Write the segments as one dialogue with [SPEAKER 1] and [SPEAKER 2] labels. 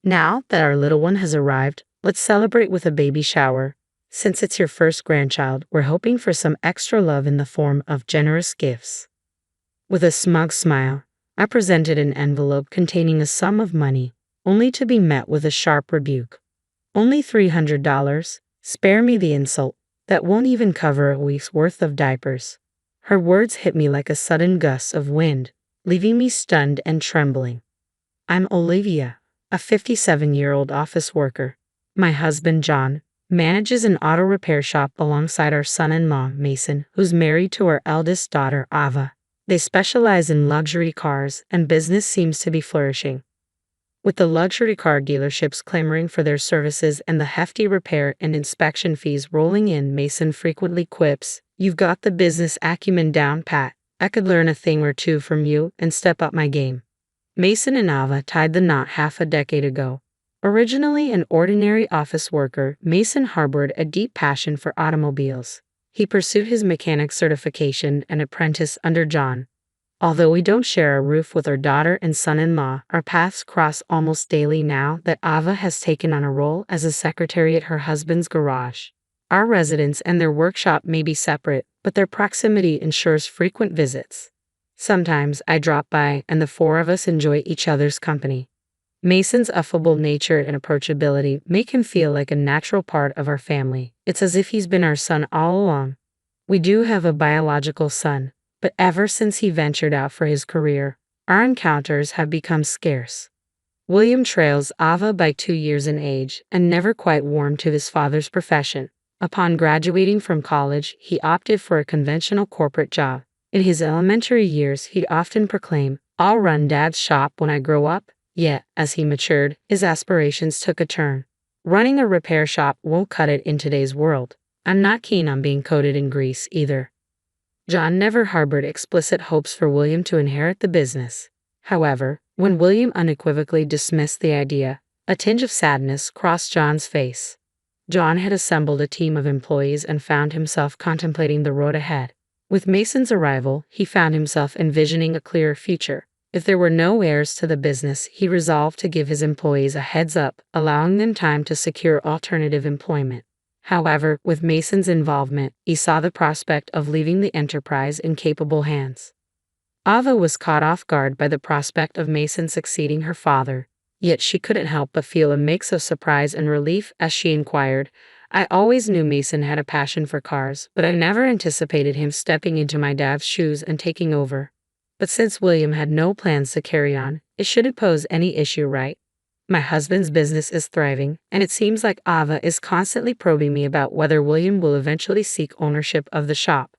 [SPEAKER 1] Now that our little one has arrived, let's celebrate with a baby shower. Since it's your first grandchild, we're hoping for some extra love in the form of generous gifts. With a smug smile, I presented an envelope containing a sum of money, only to be met with a sharp rebuke. Only $300? Spare me the insult. That won't even cover a week's worth of diapers. Her words hit me like a sudden gust of wind, leaving me stunned and trembling. I'm Olivia, a 57-year-old office worker. My husband, John, manages an auto repair shop alongside our son-in-law, Mason, who's married to our eldest daughter, Ava. They specialize in luxury cars, and business seems to be flourishing. With the luxury car dealerships clamoring for their services and the hefty repair and inspection fees rolling in, Mason frequently quips, "You've got the business acumen down pat. I could learn a thing or two from you and step up my game." Mason and Ava tied the knot half a decade ago. Originally an ordinary office worker, Mason harbored a deep passion for automobiles. He pursued his mechanic certification and apprenticed under John. Although we don't share a roof with our daughter and son-in-law, our paths cross almost daily now that Ava has taken on a role as a secretary at her husband's garage. Our residence and their workshop may be separate, but their proximity ensures frequent visits. Sometimes I drop by and the four of us enjoy each other's company. Mason's affable nature and approachability make him feel like a natural part of our family. It's as if he's been our son all along. We do have a biological son, but ever since he ventured out for his career, our encounters have become scarce. William trails Ava by 2 years in age and never quite warmed to his father's profession. Upon graduating from college, he opted for a conventional corporate job. In his elementary years, he'd often proclaim, "I'll run Dad's shop when I grow up." Yet, as he matured, his aspirations took a turn. Running a repair shop won't cut it in today's world. I'm not keen on being coated in grease either. John never harbored explicit hopes for William to inherit the business. However, when William unequivocally dismissed the idea, a tinge of sadness crossed John's face. John had assembled a team of employees and found himself contemplating the road ahead. With Mason's arrival, he found himself envisioning a clearer future. If there were no heirs to the business, he resolved to give his employees a heads up, allowing them time to secure alternative employment. However, with Mason's involvement, he saw the prospect of leaving the enterprise in capable hands. Ava was caught off guard by the prospect of Mason succeeding her father, yet she couldn't help but feel a mix of surprise and relief as she inquired, "I always knew Mason had a passion for cars, but I never anticipated him stepping into my dad's shoes and taking over. But since William had no plans to carry on, it shouldn't pose any issue, right? My husband's business is thriving, and it seems like Ava is constantly probing me about whether William will eventually seek ownership of the shop."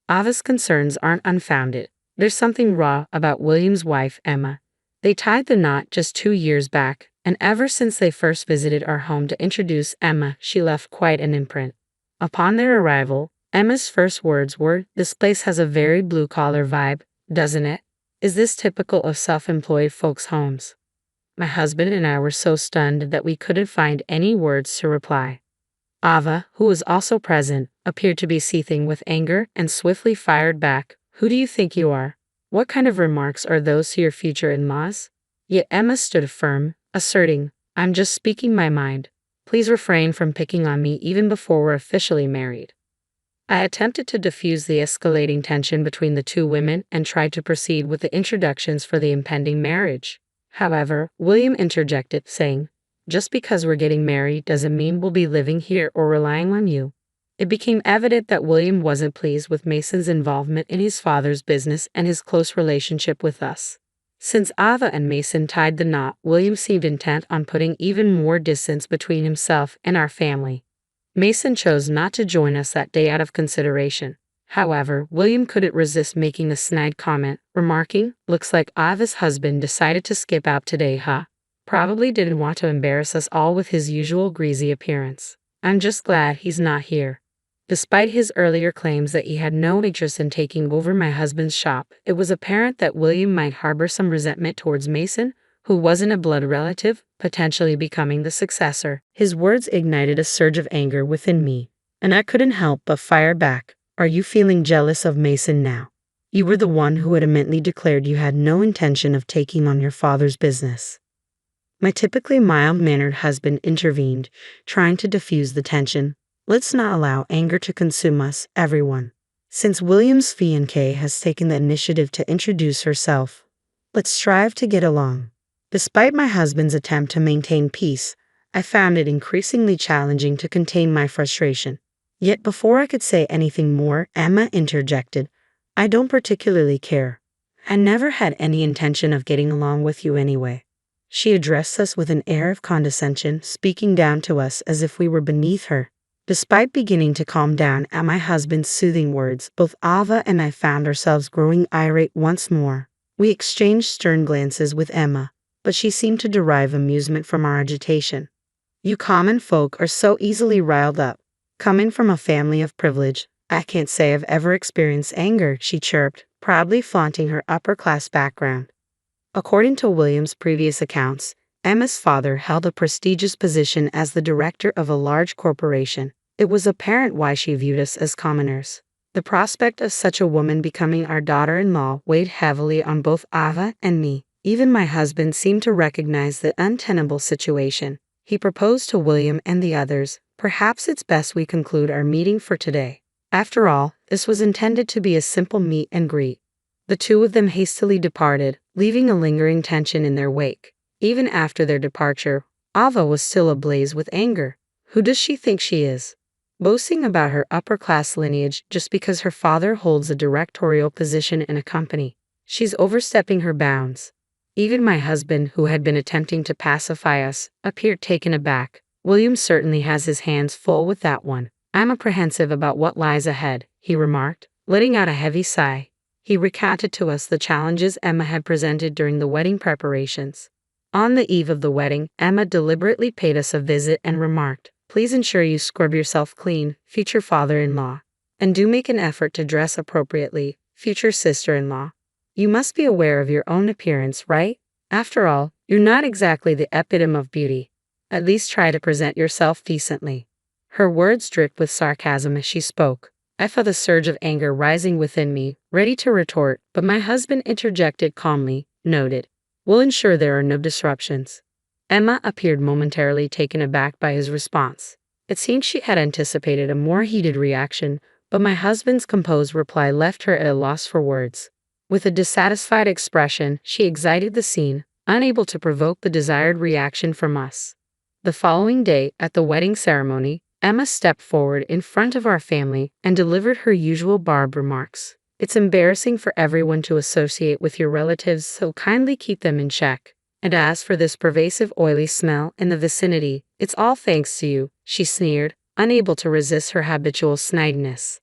[SPEAKER 1] Ava's concerns aren't unfounded. There's something raw about William's wife, Emma. They tied the knot just 2 years back, and ever since they first visited our home to introduce Emma, she left quite an imprint. Upon their arrival, Emma's first words were, "This place has a very blue-collar vibe, doesn't it? Is this typical of self-employed folks' homes?" My husband and I were so stunned that we couldn't find any words to reply. Ava, who was also present, appeared to be seething with anger and swiftly fired back, "Who do you think you are? What kind of remarks are those to your future in-laws?" Yet Emma stood firm, asserting, "I'm just speaking my mind. Please refrain from picking on me even before we're officially married." I attempted to diffuse the escalating tension between the two women and tried to proceed with the introductions for the impending marriage. However, William interjected, saying, "Just because we're getting married doesn't mean we'll be living here or relying on you." It became evident that William wasn't pleased with Mason's involvement in his father's business and his close relationship with us. Since Ava and Mason tied the knot, William seemed intent on putting even more distance between himself and our family. Mason chose not to join us that day out of consideration. However, William couldn't resist making a snide comment, remarking, "Looks like Ava's husband decided to skip out today, huh? Probably didn't want to embarrass us all with his usual greasy appearance. I'm just glad he's not here." Despite his earlier claims that he had no interest in taking over my husband's shop, it was apparent that William might harbor some resentment towards Mason, who wasn't a blood relative, potentially becoming the successor. His words ignited a surge of anger within me, and I couldn't help but fire back. "Are you feeling jealous of Mason now? You were the one who adamantly declared you had no intention of taking on your father's business." My typically mild-mannered husband intervened, trying to diffuse the tension. Let's not allow anger to consume us, everyone. Since William's fiancée has taken the initiative to introduce herself, let's strive to get along. Despite my husband's attempt to maintain peace, I found it increasingly challenging to contain my frustration. Yet before I could say anything more, Emma interjected, I don't particularly care. I never had any intention of getting along with you anyway. She addressed us with an air of condescension, speaking down to us as if we were beneath her. Despite beginning to calm down at my husband's soothing words, both Ava and I found ourselves growing irate once more. We exchanged stern glances with Emma, but she seemed to derive amusement from our agitation. You common folk are so easily riled up. Coming from a family of privilege, I can't say I've ever experienced anger, she chirped, proudly flaunting her upper-class background. According to William's previous accounts, Emma's father held a prestigious position as the director of a large corporation. It was apparent why she viewed us as commoners. The prospect of such a woman becoming our daughter-in-law weighed heavily on both Ava and me. Even my husband seemed to recognize the untenable situation. He proposed to William and the others, perhaps it's best we conclude our meeting for today. After all, this was intended to be a simple meet and greet. The two of them hastily departed, leaving a lingering tension in their wake. Even after their departure, Ava was still ablaze with anger. Who does she think she is? Boasting about her upper-class lineage just because her father holds a directorial position in a company. She's overstepping her bounds. Even my husband, who had been attempting to pacify us, appeared taken aback. William certainly has his hands full with that one. I'm apprehensive about what lies ahead, he remarked, letting out a heavy sigh. He recounted to us the challenges Emma had presented during the wedding preparations. On the eve of the wedding, Emma deliberately paid us a visit and remarked, please ensure you scrub yourself clean, future father-in-law. And do make an effort to dress appropriately, future sister-in-law. You must be aware of your own appearance, right? After all, you're not exactly the epitome of beauty. At least try to present yourself decently. Her words dripped with sarcasm as she spoke. I felt a surge of anger rising within me, ready to retort, but my husband interjected calmly, noted, we'll ensure there are no disruptions. Emma appeared momentarily taken aback by his response. It seemed she had anticipated a more heated reaction, but my husband's composed reply left her at a loss for words. With a dissatisfied expression, she exited the scene, unable to provoke the desired reaction from us. The following day, at the wedding ceremony, Emma stepped forward in front of our family and delivered her usual barbed remarks. It's embarrassing for everyone to associate with your relatives, so kindly keep them in check. And as for this pervasive oily smell in the vicinity, it's all thanks to you, she sneered, unable to resist her habitual snidiness.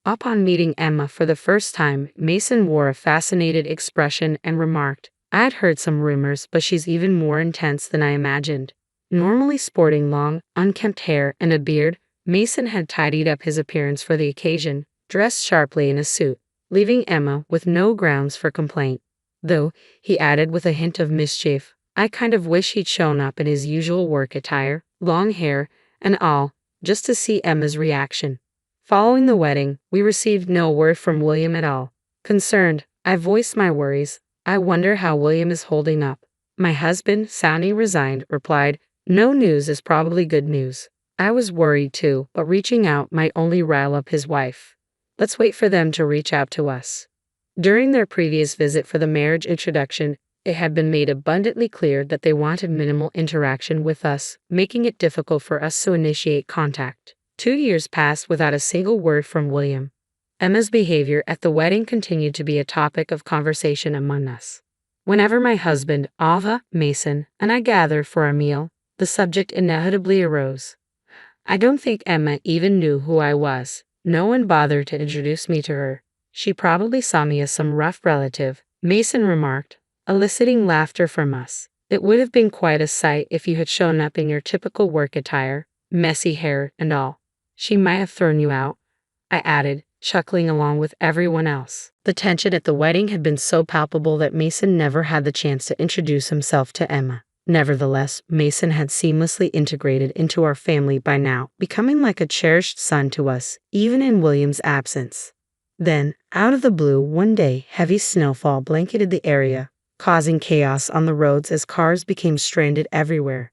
[SPEAKER 1] Upon meeting Emma for the first time, Mason wore a fascinated expression and remarked, I'd heard some rumors, but she's even more intense than I imagined. Normally sporting long, unkempt hair and a beard, Mason had tidied up his appearance for the occasion, dressed sharply in a suit, leaving Emma with no grounds for complaint. Though, he added with a hint of mischief, I kind of wish he'd shown up in his usual work attire, long hair, and all, just to see Emma's reaction. Following the wedding, we received no word from William at all. Concerned, I voiced my worries. I wonder how William is holding up. My husband, sounding resigned, replied, no news is probably good news. I was worried too, but reaching out might only rile up his wife. Let's wait for them to reach out to us. During their previous visit for the marriage introduction, it had been made abundantly clear that they wanted minimal interaction with us, making it difficult for us to initiate contact. 2 years passed without a single word from William. Emma's behavior at the wedding continued to be a topic of conversation among us. Whenever my husband, Ava, Mason, and I gathered for a meal, the subject inevitably arose. I don't think Emma even knew who I was. No one bothered to introduce me to her. She probably saw me as some rough relative, Mason remarked, eliciting laughter from us. It would have been quite a sight if you had shown up in your typical work attire, messy hair and all. She might have thrown you out, I added, chuckling along with everyone else. The tension at the wedding had been so palpable that Mason never had the chance to introduce himself to Emma. Nevertheless, Mason had seamlessly integrated into our family by now, becoming like a cherished son to us, even in William's absence. Then, out of the blue, one day, heavy snowfall blanketed the area, causing chaos on the roads as cars became stranded everywhere.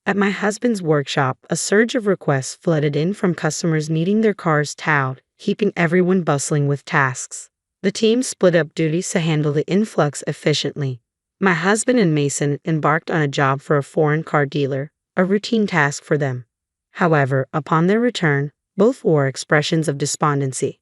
[SPEAKER 1] At my husband's workshop, a surge of requests flooded in from customers needing their cars towed, keeping everyone bustling with tasks. The team split up duties to handle the influx efficiently. My husband and Mason embarked on a job for a foreign car dealer, a routine task for them. However, upon their return, both wore expressions of despondency.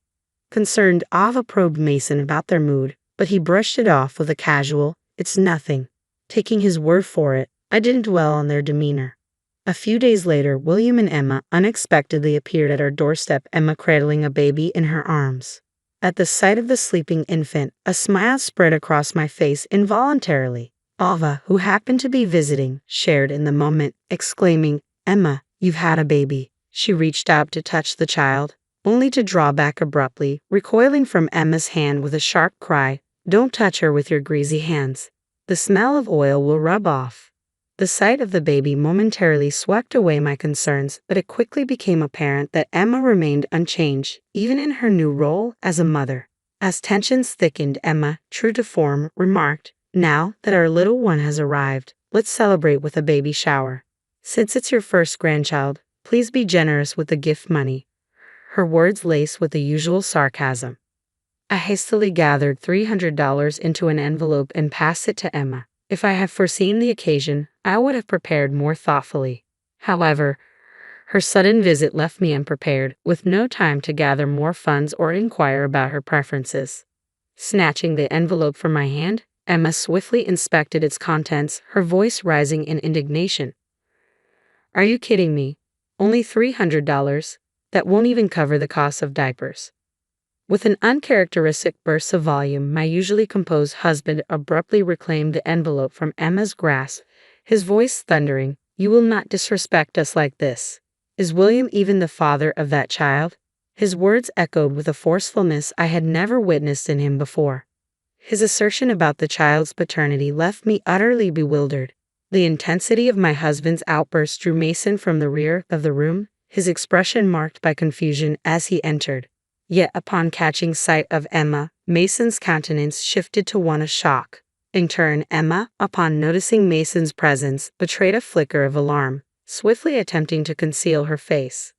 [SPEAKER 1] Concerned, Ava probed Mason about their mood, but he brushed it off with a casual, "It's nothing." Taking his word for it, I didn't dwell on their demeanor. A few days later, William and Emma unexpectedly appeared at our doorstep, Emma cradling a baby in her arms. At the sight of the sleeping infant, a smile spread across my face involuntarily. Ava, who happened to be visiting, shared in the moment, exclaiming, "Emma, you've had a baby." She reached out to touch the child, only to draw back abruptly, recoiling from Emma's hand with a sharp cry, "Don't touch her with your greasy hands. The smell of oil will rub off." The sight of the baby momentarily swept away my concerns, but it quickly became apparent that Emma remained unchanged, even in her new role as a mother. As tensions thickened, Emma, true to form, remarked, "Now that our little one has arrived, let's celebrate with a baby shower. Since it's your first grandchild, please be generous with the gift money." Her words laced with the usual sarcasm. I hastily gathered $300 into an envelope and passed it to Emma. If I had foreseen the occasion, I would have prepared more thoughtfully. However, her sudden visit left me unprepared, with no time to gather more funds or inquire about her preferences. Snatching the envelope from my hand, Emma swiftly inspected its contents, her voice rising in indignation. "Are you kidding me? Only $300? That won't even cover the cost of diapers." With an uncharacteristic burst of volume, my usually composed husband abruptly reclaimed the envelope from Emma's grasp, his voice thundering, "You will not disrespect us like this. Is William even the father of that child?" His words echoed with a forcefulness I had never witnessed in him before. His assertion about the child's paternity left me utterly bewildered. The intensity of my husband's outburst drew Mason from the rear of the room, his expression marked by confusion as he entered. Yet upon catching sight of Emma, Mason's countenance shifted to one of shock. In turn, Emma, upon noticing Mason's presence, betrayed a flicker of alarm, swiftly attempting to conceal her face.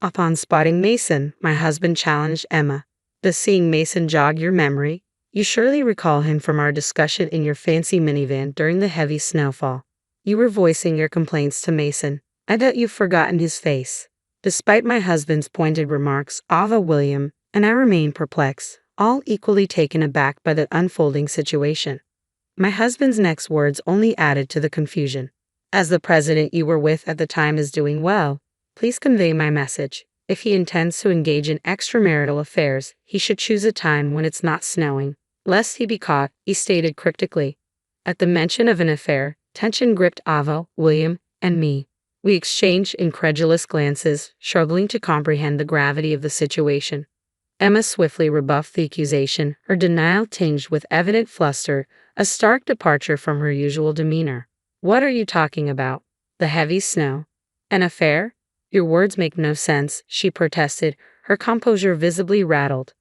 [SPEAKER 1] Upon spotting Mason, my husband challenged Emma, "Does seeing Mason jog your memory? You surely recall him from our discussion in your fancy minivan during the heavy snowfall. You were voicing your complaints to Mason. I bet you've forgotten his face." Despite my husband's pointed remarks, Ava, William, and I remained perplexed, all equally taken aback by the unfolding situation. My husband's next words only added to the confusion. "As the president you were with at the time is doing well, please convey my message. If he intends to engage in extramarital affairs, he should choose a time when it's not snowing, lest he be caught," he stated cryptically. At the mention of an affair, tension gripped Ava, William, and me. We exchanged incredulous glances, struggling to comprehend the gravity of the situation. Emma swiftly rebuffed the accusation, her denial tinged with evident fluster, a stark departure from her usual demeanor. "What are you talking about? The heavy snow? An affair? Your words make no sense," she protested, her composure visibly rattled.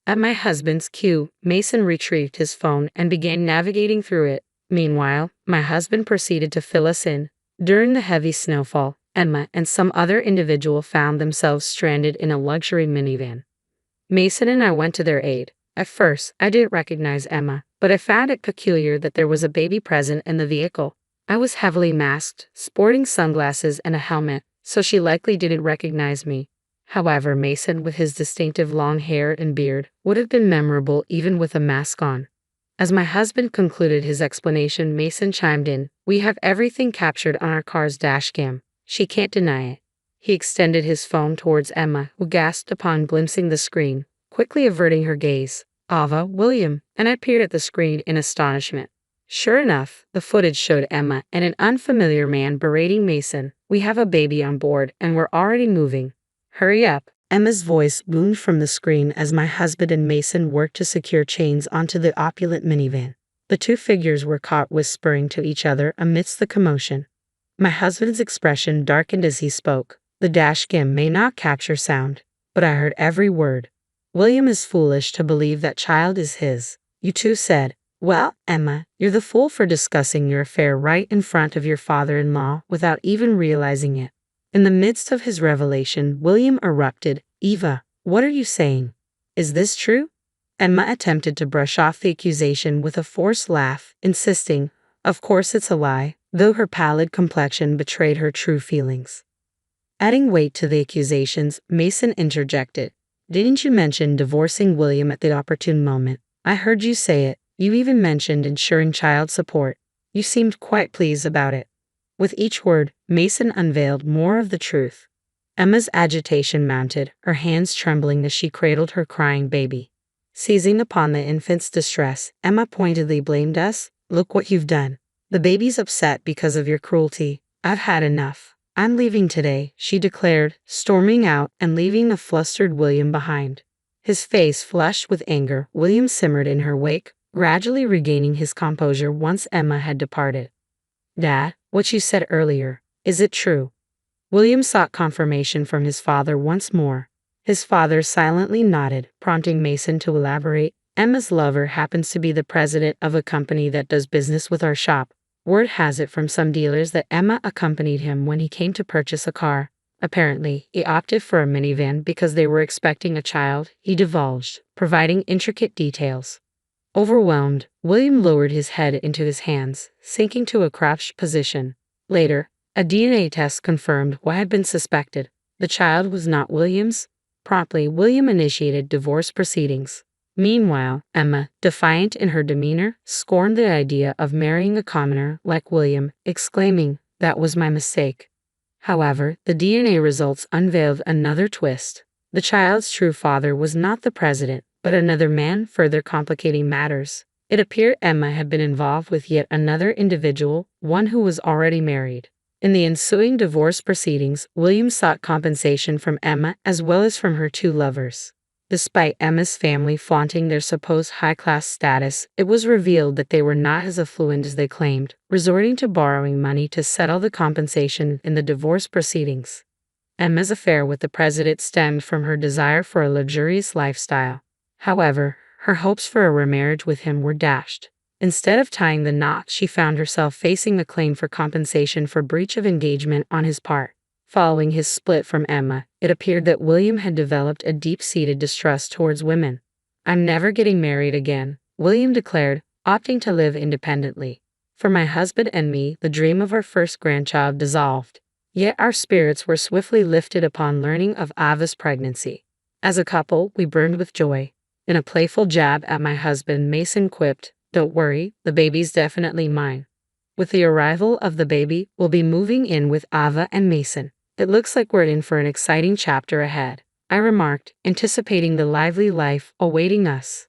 [SPEAKER 1] At my husband's cue, Mason retrieved his phone and began navigating through it. Meanwhile, my husband proceeded to fill us in. During the heavy snowfall, Emma and some other individual found themselves stranded in a luxury minivan. Mason and I went to their aid. At first, I didn't recognize Emma, but I found it peculiar that there was a baby present in the vehicle. I was heavily masked, sporting sunglasses and a helmet, so she likely didn't recognize me. However, Mason, with his distinctive long hair and beard, would have been memorable even with a mask on. As my husband concluded his explanation, Mason chimed in, "We have everything captured on our car's dashcam. She can't deny it." He extended his phone towards Emma, who gasped upon glimpsing the screen, quickly averting her gaze. Ava, William, and I peered at the screen in astonishment. Sure enough, the footage showed Emma and an unfamiliar man berating Mason. "We have a baby on board, and we're already moving. Hurry up." Emma's voice boomed from the screen as my husband and Mason worked to secure chains onto the opulent minivan. The two figures were caught whispering to each other amidst the commotion. My husband's expression darkened as he spoke. "The dashcam may not capture sound, but I heard every word. William is foolish to believe that child is his. You two said, Well, Emma, you're the fool for discussing your affair right in front of your father-in-law without even realizing it. In the midst of his revelation, William erupted, Eva, what are you saying? Is this true? Emma attempted to brush off the accusation with a forced laugh, insisting, of course it's a lie, though her pallid complexion betrayed her true feelings. Adding weight to the accusations, Mason interjected, didn't you mention divorcing William at the opportune moment? I heard you say it. You even mentioned ensuring child support. You seemed quite pleased about it. With each word, Mason unveiled more of the truth. Emma's agitation mounted, her hands trembling as she cradled her crying baby. Seizing upon the infant's distress, Emma pointedly blamed us. Look what you've done. The baby's upset because of your cruelty. I've had enough. I'm leaving today, she declared, storming out and leaving the flustered William behind. His face flushed with anger, William simmered in her wake, gradually regaining his composure once Emma had departed. Dad, what you said earlier, is it true? William sought confirmation from his father once more. His father silently nodded, prompting Mason to elaborate. Emma's lover happens to be the president of a company that does business with our shop. Word has it from some dealers that Emma accompanied him when he came to purchase a car. Apparently, he opted for a minivan because they were expecting a child, he divulged, providing intricate details. Overwhelmed, William lowered his head into his hands, sinking to a crouched position. Later, a DNA test confirmed what had been suspected. The child was not William's. Promptly, William initiated divorce proceedings. Meanwhile, Emma, defiant in her demeanor, scorned the idea of marrying a commoner like William, exclaiming, that was my mistake. However, the DNA results unveiled another twist. The child's true father was not the president, but another man, further complicating matters. It appeared Emma had been involved with yet another individual, one who was already married. In the ensuing divorce proceedings, William sought compensation from Emma as well as from her two lovers. Despite Emma's family flaunting their supposed high-class status, it was revealed that they were not as affluent as they claimed, resorting to borrowing money to settle the compensation in the divorce proceedings. Emma's affair with the president stemmed from her desire for a luxurious lifestyle. However, her hopes for a remarriage with him were dashed. Instead of tying the knot, she found herself facing a claim for compensation for breach of engagement on his part. Following his split from Emma, it appeared that William had developed a deep-seated distrust towards women. I'm never getting married again, William declared, opting to live independently. For my husband and me, the dream of our first grandchild dissolved. Yet our spirits were swiftly lifted upon learning of Ava's pregnancy. As a couple, we burned with joy. In a playful jab at my husband, Mason quipped, don't worry, the baby's definitely mine. With the arrival of the baby, we'll be moving in with Ava and Mason. It looks like we're in for an exciting chapter ahead, I remarked, anticipating the lively life awaiting us.